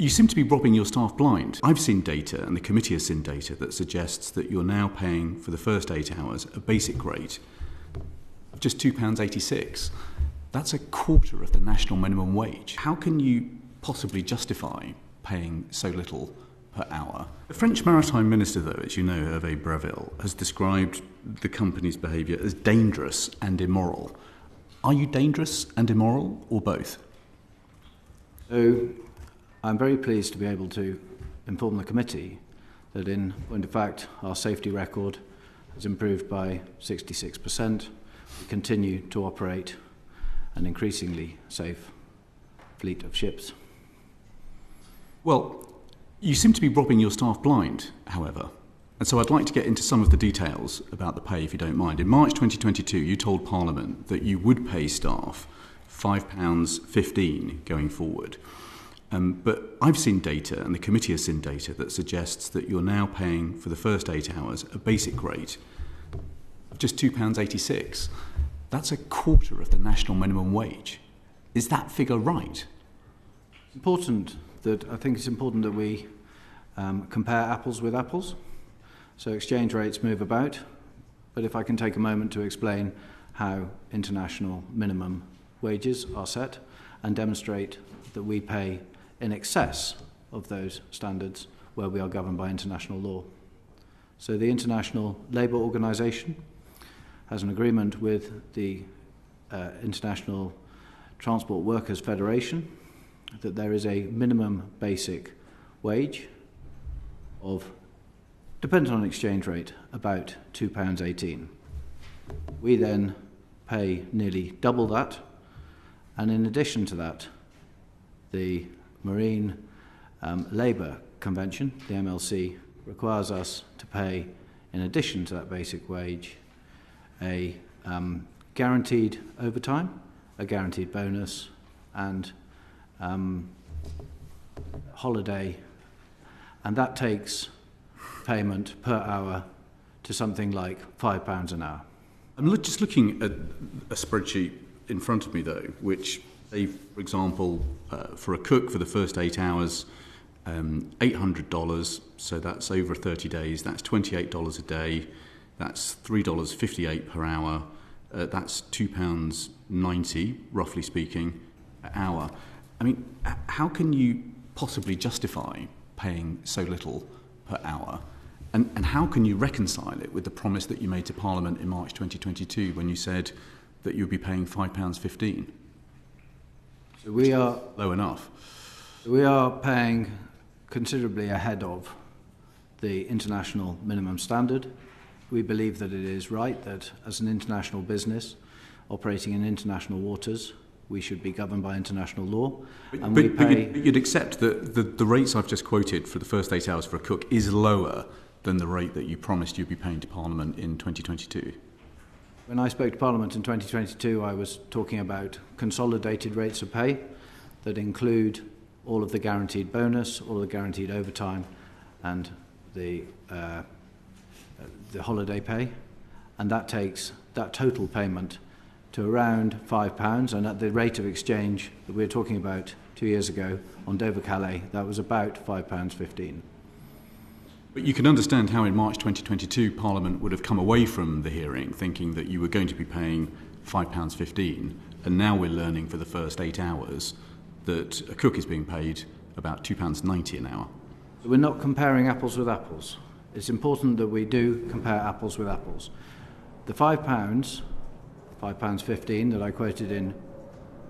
You seem to be robbing your staff blind. I've seen data, and the committee has seen data, that suggests that you're now paying for the first 8 hours a basic rate of just £2.86. That's a quarter of the national minimum wage. How can you possibly justify paying so little per hour? The French Maritime Minister, though, as you know, Hervé Breville, has described the company's behaviour as dangerous and immoral. Are you dangerous and immoral, or both? So, I'm very pleased to be able to inform the committee that in point of fact our safety record has improved by 66%. We continue to operate an increasingly safe fleet of ships. Well, you seem to be robbing your staff blind, however. And so I'd like to get into some of the details about the pay, if you don't mind. In March 2022, you told Parliament that you would pay staff £5.15 going forward. But I've seen data, and the committee has seen data, that suggests that you're now paying for the first 8 hours a basic rate of just £2.86. That's a quarter of the national minimum wage. Is that figure right? I think it's important that we compare apples with apples. So exchange rates move about, but if I can take a moment to explain how international minimum wages are set and demonstrate that we pay in excess of those standards where we are governed by international law. So the International Labour Organization has an agreement with the International Transport Workers Federation that there is a minimum basic wage of, depending on exchange rate, about £2.18. We then pay nearly double that, and in addition to that, the Marine Labour Convention, the MLC, requires us to pay, in addition to that basic wage, a guaranteed overtime, a guaranteed bonus, and holiday, and that takes payment per hour to something like £5 an hour. I'm just looking at a spreadsheet in front of me, though, which, say, for example, for a cook for the first 8 hours, $800, so that's over 30 days, that's $28 a day, that's $3.58 per hour, that's £2.90, roughly speaking, an hour. I mean, how can you possibly justify paying so little per hour? And how can you reconcile it with the promise that you made to Parliament in March 2022 when you said that you would be paying £5.15? So we are low enough. We are paying considerably ahead of the international minimum standard. We believe that it is right that as an international business operating in international waters, we should be governed by international law. But you'd accept that the rates I've just quoted for the first 8 hours for a cook is lower than the rate that you promised you'd be paying to Parliament in 2022? When I spoke to Parliament in 2022, I was talking about consolidated rates of pay that include all of the guaranteed bonus, all of the guaranteed overtime, and the holiday pay, and that takes that total payment to around £5, and at the rate of exchange that we were talking about 2 years ago on Dover-Calais, that was about £5.15. But you can understand how in March 2022 Parliament would have come away from the hearing thinking that you were going to be paying £5.15, and now we're learning for the first 8 hours that a cook is being paid about £2.90 an hour. So we're not comparing apples with apples. It's important that we do compare apples with apples. The £5.15 that I quoted in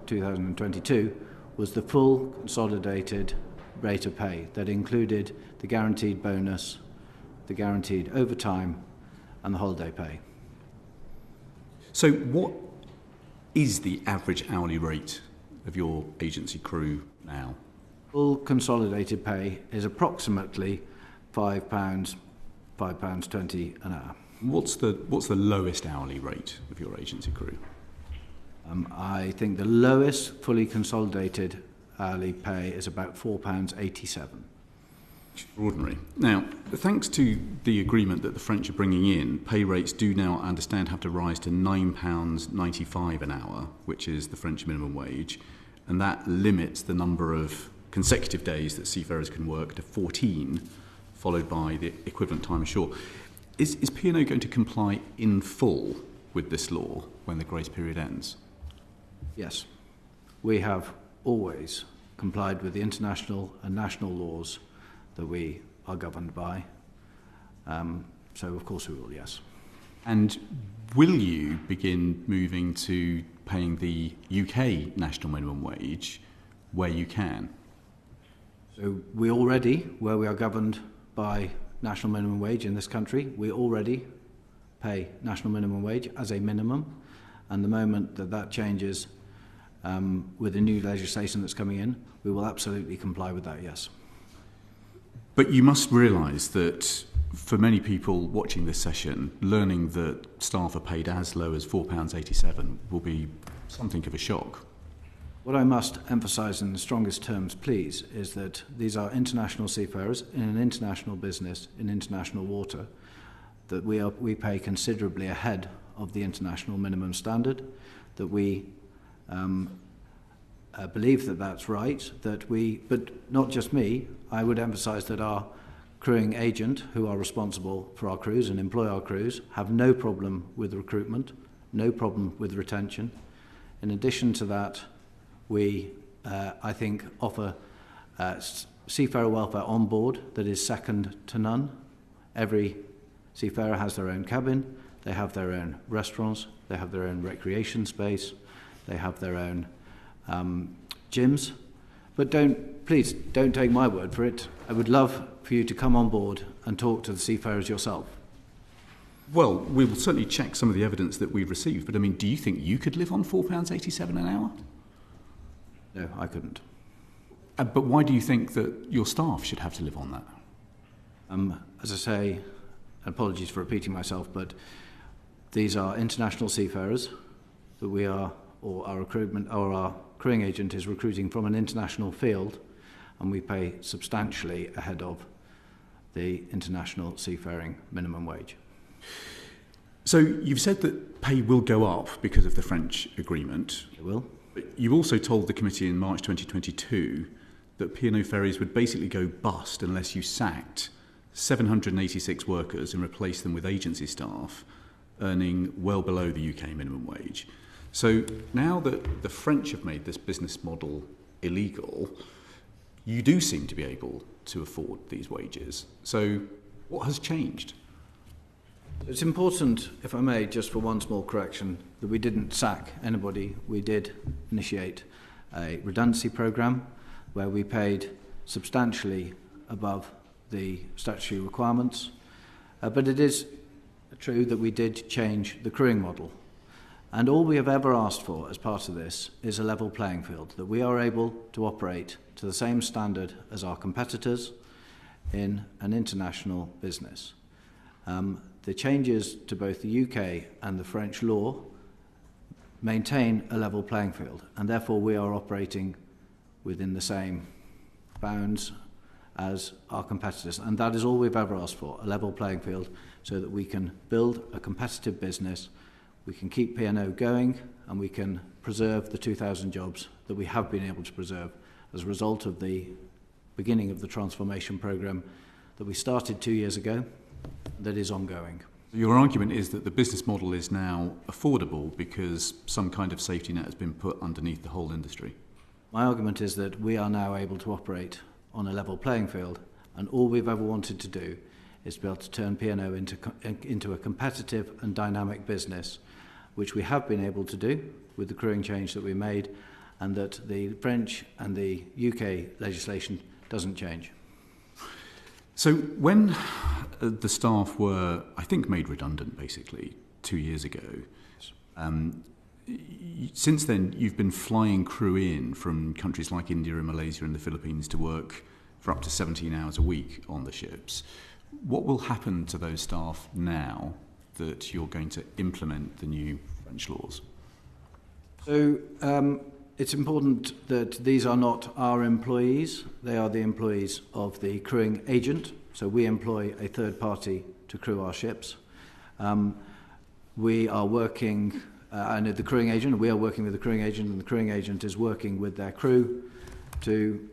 2022 was the full consolidated rate of pay that included the guaranteed bonus, the guaranteed overtime, and the holiday pay. So what is the average hourly rate of your agency crew now? Full consolidated pay is approximately £5.20 an hour. What's the lowest hourly rate of your agency crew? I think the lowest fully consolidated hourly pay is about £4.87. Extraordinary. Now, thanks to the agreement that the French are bringing in, pay rates do now, I understand, have to rise to £9.95 an hour, which is the French minimum wage, and that limits the number of consecutive days that seafarers can work to 14, followed by the equivalent time ashore. Is P&O going to comply in full with this law when the grace period ends? Yes. We have always complied with the international and national laws that we are governed by. So, of course, we will, yes. And will you begin moving to paying the UK national minimum wage where you can? So we already, where we are governed by national minimum wage in this country, we already pay national minimum wage as a minimum. And the moment that that changes with the new legislation that's coming in, we will absolutely comply with that, yes. But you must realise that for many people watching this session, learning that staff are paid as low as £4.87 will be something of a shock. What I must emphasise in the strongest terms, please, is that these are international seafarers in an international business in international water, that we pay considerably ahead of the international minimum standard, that we believe that that's right, but not just me, I would emphasise that our crewing agent, who are responsible for our crews and employ our crews, have no problem with recruitment, no problem with retention. In addition to that, we, I think, offer seafarer welfare on board that is second to none. Every seafarer has their own cabin, they have their own restaurants, they have their own recreation space, they have their own gyms. But please don't take my word for it. I would love for you to come on board and talk to the seafarers yourself. Well, we will certainly check some of the evidence that we've received, but I mean, do you think you could live on £4.87 an hour? No, I couldn't. But why do you think that your staff should have to live on that? As I say, apologies for repeating myself, but these are international seafarers that we are, or our recruitment, or our crewing agent is recruiting from an international field, and we pay substantially ahead of the international seafaring minimum wage. So you've said that pay will go up because of the French agreement. It will. But you also told the committee in March 2022 that P&O ferries would basically go bust unless you sacked 786 workers and replaced them with agency staff earning well below the UK minimum wage. So now that the French have made this business model illegal, you do seem to be able to afford these wages. So what has changed? It's important, if I may, just for one small correction, that we didn't sack anybody. We did initiate a redundancy programme where we paid substantially above the statutory requirements. But it is true that we did change the crewing model. And all we have ever asked for as part of this is a level playing field, that we are able to operate to the same standard as our competitors in an international business. The changes to both the UK and the French law maintain a level playing field, and therefore we are operating within the same bounds as our competitors. And that is all we've ever asked for, a level playing field, so that we can build a competitive business, we can keep P&O going, and we can preserve the 2,000 jobs that we have been able to preserve as a result of the beginning of the transformation programme that we started 2 years ago, that is ongoing. Your argument is that the business model is now affordable because some kind of safety net has been put underneath the whole industry. My argument is that we are now able to operate on a level playing field, and all we've ever wanted to do is to be able to turn P&O into a competitive and dynamic business, which we have been able to do with the crewing change that we made, and that the French and the UK legislation doesn't change. So when the staff were, I think, made redundant basically 2 years ago, since then you've been flying crew in from countries like India and Malaysia and the Philippines to work for up to 17 hours a week on the ships. What will happen to those staff now that you're going to implement the new French laws? So it's important that these are not our employees, they are the employees of the crewing agent. So we employ a third party to crew our ships. We are working, and the crewing agent, we are working with the crewing agent, and the crewing agent is working with their crew to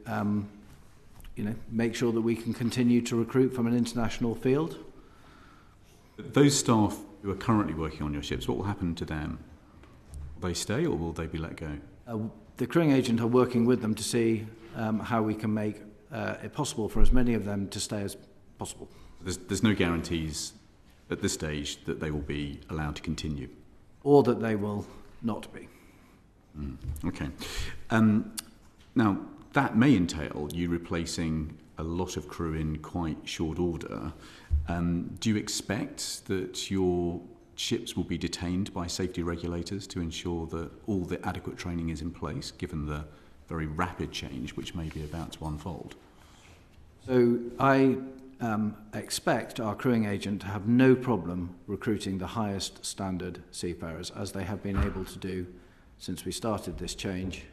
make sure that we can continue to recruit from an international field. Those staff who are currently working on your ships, what will happen to them? Will they stay or will they be let go? The crewing agent are working with them to see how we can make it possible for as many of them to stay as possible. There's no guarantees at this stage that they will be allowed to continue? Or that they will not be. Okay. Now, that may entail you replacing a lot of crew in quite short order. Do you expect that your ships will be detained by safety regulators to ensure that all the adequate training is in place, given the very rapid change which may be about to unfold? So I expect our crewing agent to have no problem recruiting the highest standard seafarers, as they have been able to do since we started this change,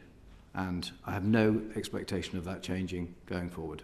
and I have no expectation of that changing going forward.